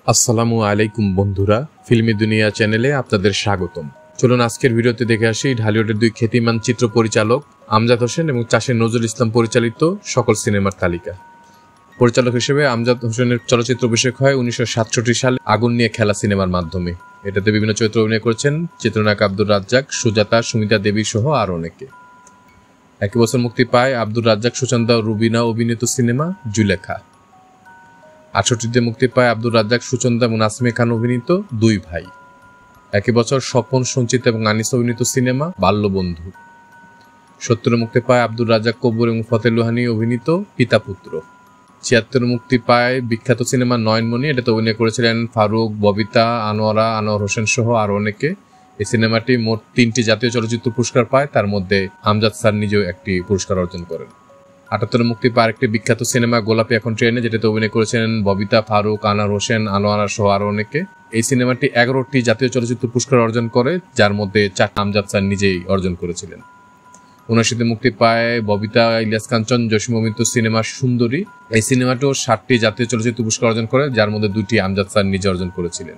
আসসালামু আলাইকুম বন্ধুরা, ফিল্মি দুনিয়া চ্যানেলে আপনাদের স্বাগতম। চলুন আজকের ভিডিওতে দেখে আসি ঢালিউডের দুই খ্যাতিমান চিত্র পরিচালক আমজাদ হোসেন এবং চাষের নজরুল ইসলাম পরিচালিত সকল সিনেমার তালিকা। পরিচালক হিসেবে আমজাদ হোসেনের চলচ্চিত্র অভিষেক হয় 1967 সালে আগুন নিয়ে খেলা সিনেমার মাধ্যমে। এটাতে বিভিন্ন চরিত্রে অভিনয় করেছেন চিত্রনায়ক আব্দুর রাজ্জাক, সুজাতা, সুমিতা দেবী সহ আরও অনেকে। একই বছর মুক্তি পায় আব্দুর রাজ্জাক, সুচন্দা ও রুবিনা অভিনীত সিনেমা জুলেখা। 68তে মুক্তি পায় আব্দুর রাজ্জাক, সুচন্দা এবং নাসিমে খান অভিনীত দুই ভাই। একই বছর স্বপন, সঞ্চিতা এবং আনিস অভিনীত সিনেমা বাল্যবন্ধু। 70 মুক্তি পায় আব্দুর রাজ্জাক, কব্বর এবং ফতেহ লোহানী অভিনীত পিতা পুত্র। 76 মুক্তি পায় বিখ্যাত সিনেমা নয়নমণি। এটাতে অভিনয় করেছিলেন ফারুক, ববিতা, আনোয়ারা, আনোয়ার হোসেন সহ আরও অনেকে। এই সিনেমাটি মোট 3টি জাতীয় চলচ্চিত্র পুরস্কার পায়, তার মধ্যে আমজাদ স্যার নিজেও একটি পুরস্কার অর্জন করেন। 78 মুক্তি পায় আরেকটি বিখ্যাত সিনেমা গোলাপী এখন ট্রেনে, যেটাতে অভিনয় করেছেন ববিতা, ফারুক, আনোয়ার হোসেন, আনোয়ারা সহ আরও অনেকে। এই সিনেমাটি 11টি জাতীয় চলচ্চিত্র পুরস্কার অর্জন করে, যার মধ্যে 4টি আমজাদ স্যার নিজেই অর্জন করেছিলেন। 79 মুক্তি পায় ববিতা, ইলিয়াস কাঞ্চন, জসিম অভিনীত সিনেমা সুন্দরী। এই সিনেমাটিও 7টি জাতীয় চলচ্চিত্র পুরস্কার অর্জন করে, যার মধ্যে 2টি আমজাদ স্যার নিজে অর্জন করেছিলেন।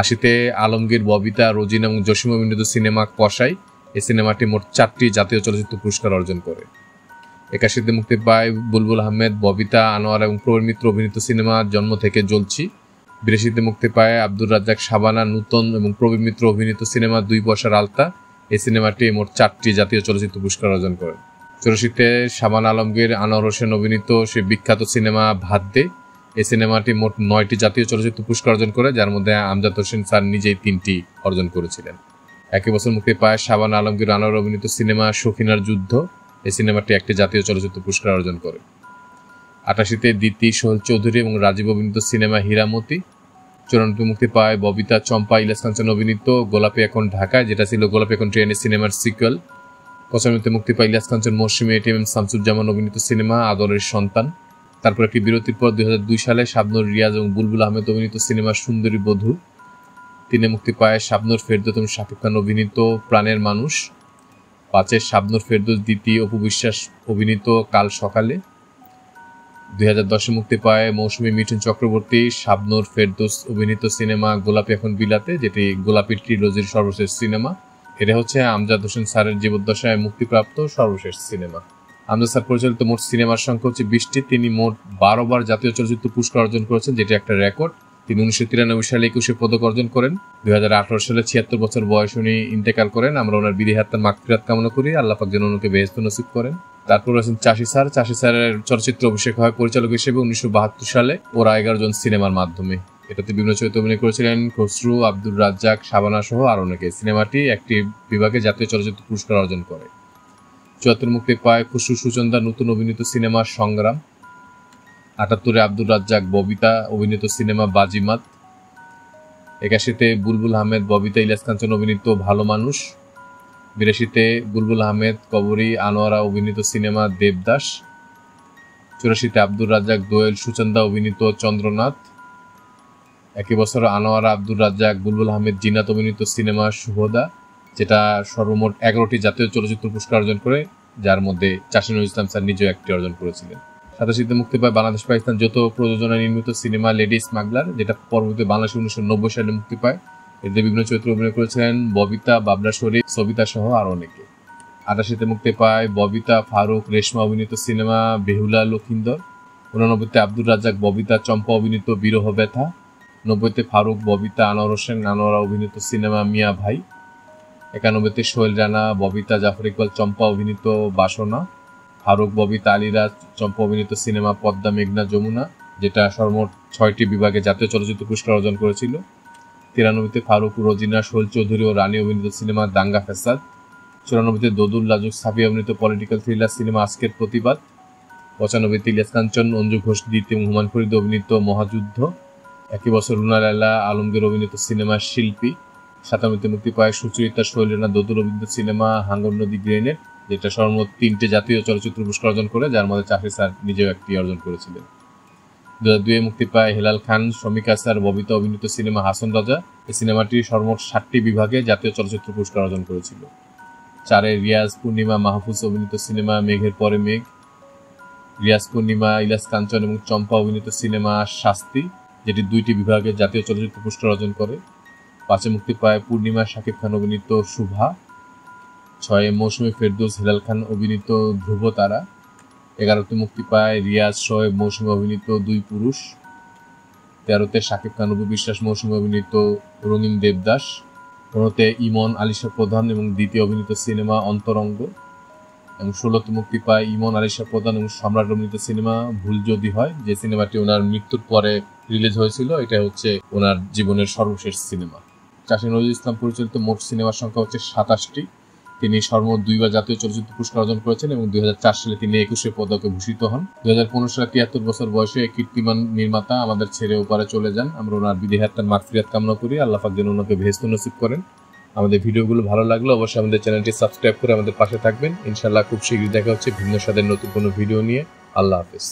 80তে আলমগীর, ববিতা, রোজিনা এবং জসিম অভিনীত সিনেমা কসাই। এই সিনেমাটি মোট 4টি জাতীয় চলচ্চিত্র পুরস্কার অর্জন করে। 81তে মুক্তি পায় বুলবুল আহমেদ, ববিতা, আনোয়ারা এবং প্রবীর মিত্র অভিনীত সিনেমা জন্ম থেকে জ্বলছি। 82তে মুক্তি পায় আব্দুর রাজ্জাক, শাবানা, নূতন এবং প্রবীর মিত্র অভিনীত সিনেমা দুই পয়সার আলতা। এই সিনেমাটি মোট 4টি জাতীয় চলচ্চিত্র পুরস্কার অর্জন করেন। 84তে শাবানা আলমগীর, আনোয়ার হোসেন অভিনীত সেই বিখ্যাত সিনেমা ভাত দে। এই সিনেমাটি মোট 9টি জাতীয় চলচ্চিত্র পুরস্কার অর্জন করে, যার মধ্যে আমজাদ হোসেন স্যার নিজেই 3টি অর্জন করেছিলেন। একই বছর মুক্তি পায় শাবানা আলমগীর, আনোয়ার অভিনীত সিনেমা সখিনার যুদ্ধ। এই সিনেমাটি একটি জাতীয় চলচ্চিত্র পুরস্কার অর্জন করে। 88তে দিতি, সোহেল চৌধুরী এবং রাজীব অভিনীত সিনেমা হীরামতি। 94 মুক্তি পায় ববিতা, চম্পা, ইলিয়াস কাঞ্চন অভিনীত গোলাপী এখন ঢাকায়, যেটা ছিল গোলাপী এখন ট্রেনের সিনেমার সিকুয়েল। 95তে মুক্তি পায় ইলিয়াস কাঞ্চন, মৌসুমী, এটিএম এবং শামসুজ্জামান অভিনীত সিনেমা আদরের সন্তান। তারপর একটি বিরতির পর 2002 সালে শাবনূর, রিয়াজ এবং বুলবুল আহমেদ অভিনীত সিনেমা সুন্দরী বধূ। 3 মুক্তি পায় শাবনূর, ফেরদৌস এবং শাকিব খান অভিনীত প্রাণের মানুষ। 5 শাবনূর, ফেরদৌস, দ্বিতীয় অপু বিশ্বাস অভিনীত কাল সকালে। 2010 মুক্তি পায় মৌসুমী, মিঠুন চক্রবর্তী, শাবনূর, ফেরদৌস অভিনীত সিনেমা গোলাপী এখন বিলাতে, যেটি গোলাপী ট্রিলজির সর্বশেষ সিনেমা। এটা হচ্ছে আমজাদ হোসেন স্যারের জীবদ্দশায় মুক্তিপ্রাপ্ত সর্বশেষ সিনেমা। আমজাদ স্যার পরিচালিত মোট সিনেমার সংখ্যা হচ্ছে 20টি। তিনি মোট 12 বার জাতীয় চলচ্চিত্র পুরস্কার অর্জন করেছেন, যেটি একটা রেকর্ড। তিনি 1993 সালে 21 পদক অর্জন করেন। 2018 সালে 76 বছর বয়স উনি ইন্তেকাল করেন। আমরা ওনার বিদেহী আত্মার মাগফিরাত কামনা করি, আল্লাহ পাক যেন ওনাকে বেহেশত নসিব করেন। তারপর আছেন চাষী স্যার। চাষী স্যারের চলচ্চিত্র অভিষেক হয় পরিচালক হিসেবে 1972 সালে ওরা 11 জন সিনেমার মাধ্যমে। এটাতে বিভিন্ন চরিত্রে অভিনয় করেছিলেন খসরু, আব্দুর রাজ্জাক, শাবানা সহ আরও অনেকে। সিনেমাটি একটি বিভাগে জাতীয় চলচ্চিত্র পুরস্কার অর্জন করে। 74 মুক্তি পায় খসরু, সুচন্দা, নতুন অভিনীত সিনেমা সংগ্রাম। 78-এ আব্দুর রাজ্জাক, ববিতা অভিনীত সিনেমা বাজিমাত। 81-তে বুলবুল আহমেদ, ববিতা, ইলিয়াস কাঞ্চন অভিনীত ভালো মানুষ। 82-তে বুলবুল আহমেদ, কবরী, আনোয়ারা অভিনীত সিনেমা দেবদাস। 84-তে আব্দুর রাজ্জাক, দোয়েল, সুচন্দা অভিনীত চন্দ্রনাথ। একই বছর আনোয়ারা, আব্দুর রাজ্জাক, বুলবুল আহমেদ, জিনাত অভিনীত সিনেমা শুহদা, যেটা সর্বমোট 11টি জাতীয় চলচ্চিত্র পুরস্কার অর্জন করে, যার মধ্যে চাষী নজরুল ইসলাম স্যার নিজেও একটি অর্জন করেছিলেন। 87-তে মুক্তি পায় বাংলাদেশ পাকিস্তান যৌথ প্রযোজনায় নির্মিত সিনেমা লেডি স্মাগলার, যেটা পরবর্তীতে বাংলাদেশে 1990 সালে মুক্তি পায়। এতে বিভিন্ন চরিত্রে অভিনয় করেছিলেন ববিতা, বাবলা শরীফ, সবিতা সহ আরও অনেকে। 88-তে মুক্তি পায় ববিতা, ফারুক, রেশমা অভিনীত সিনেমা বেহুলা লখিন্দর। 89-তে আব্দুর রাজ্জাক, ববিতা, চম্পা অভিনীত বিরহ ব্যথা। 90-তে ফারুক, ববিতা, আনোয়ার হোসেন, আনোয়ারা অভিনীত সিনেমা মিয়া ভাই। 91-তে সোহেল রানা, ববিতা, জাফর ইকবাল, চম্পা অভিনীত বাসনা। ফারুক, ববিতা, আলিরাজ, চম্পা অভিনীত সিনেমা পদ্মা, মেঘনা, যমুনা, যেটা সর্বমোট 6টি বিভাগে জাতীয় চলচ্চিত্র পুরস্কার অর্জন করেছিল। 93-তে ফারুক, রোজিনা, সোহেল চৌধুরী ও রানী অভিনীত সিনেমা দাঙ্গা ফ্যাসাদ। 94-তে দোদুল, লাজুক, সাফিয়া অভিনীত পলিটিক্যাল থ্রিলার সিনেমা আজকের প্রতিবাদ। 95-তে ইলিয়াস কাঞ্চন, অঞ্জু ঘোষ, দ্বিতীয় এবং হুমায়ুন ফরিদ অভিনীত মহাযুদ্ধ। একই বছর রুনা লায়লা, আলমগীর অভিনীত সিনেমা শিল্পী। 97-তে মুক্তি পায় সুচরিতা, সোহেল রানা, দোদুল অভিনীত সিনেমা হাঙ্গর নদী গ্রেনেড, যেটা সর্বমোট 3টি জাতীয় চলচ্চিত্র পুরস্কার অর্জন করে, যার মধ্যে চাষী স্যার নিজেও একটি অর্জন করেছিলেন। 2002-এ মুক্তি পায় হেলাল খান, শমিকা স্যার, ববিতা অভিনীত সিনেমা হাসন রাজা। এই সিনেমাটি সর্বমোট 7টি বিভাগে জাতীয় চলচ্চিত্র পুরস্কার অর্জন করেছিল। 4-এ রিয়াজ, পূর্ণিমা, মাহফুজ অভিনীত সিনেমা মেঘের পরে মেঘ। রিয়াজ, পূর্ণিমা, ইলিয়াস কাঞ্চন এবং চম্পা অভিনীত সিনেমা শাস্তি। যেটি 2টি বিভাগে জাতীয় চলচ্চিত্র পুরস্কার অর্জন করে। 5 মুক্তি পায় পূর্ণিমা শাকিব খান অভিনীত শুভা। 6 মৌসুমী ফেরদৌস হেলাল খান অভিনীত ধ্রুব তারা। 11 মুক্তি পায় রিয়াজ শোয়েব মৌসুমী অভিনীত দুই পুরুষ। 13 শাকিব খান অপু বিশ্বাস মৌসুমী অভিনীত রঙিন দেবদাস। 15 ইমন আলিশা প্রধান এবং দ্বিতীয় অভিনীত সিনেমা অন্তরঙ্গ। এবং 16 মুক্তি পায় ইমন আলিশা প্রধান এবং সম্রাট অভিনীত সিনেমা ভুল যদি হয়, যে সিনেমাটি ওনার মৃত্যুর পরে রিলিজ হয়েছিল। এটা হচ্ছে ওনার জীবনের সর্বশেষ সিনেমা। চাষী নজরুল ইসলাম পরিচালিত মোট সিনেমার সংখ্যা হচ্ছে 27টি। তিনি সর্বমোট 2বার জাতীয় চলচ্চিত্র পুরস্কার অর্জন করেছেন এবং 2004 সালে তিনি 21 পদকে ভূষিত হন। 2015 সালে 73 বছর বয়সে কীর্তিমান নির্মাতা আমাদের ছেড়ে ওপারে চলে যান। আমরা ওনার বিদেহে আত্মার মাগফিরাত কামনা করি। আল্লাহ পাক যেন ওনাকে বেহেশত নসিব করেন। আমাদের ভিডিওগুলো ভালো লাগলে অবশ্যই আমাদের চ্যানেলটি সাবস্ক্রাইব করে আমাদের পাশে থাকবেন। ইনশাআল্লাহ খুব শীঘ্রই দেখা হচ্ছে ভিন্ন স্বাদের নতুন কোনো ভিডিও নিয়ে। আল্লাহ হাফেজ।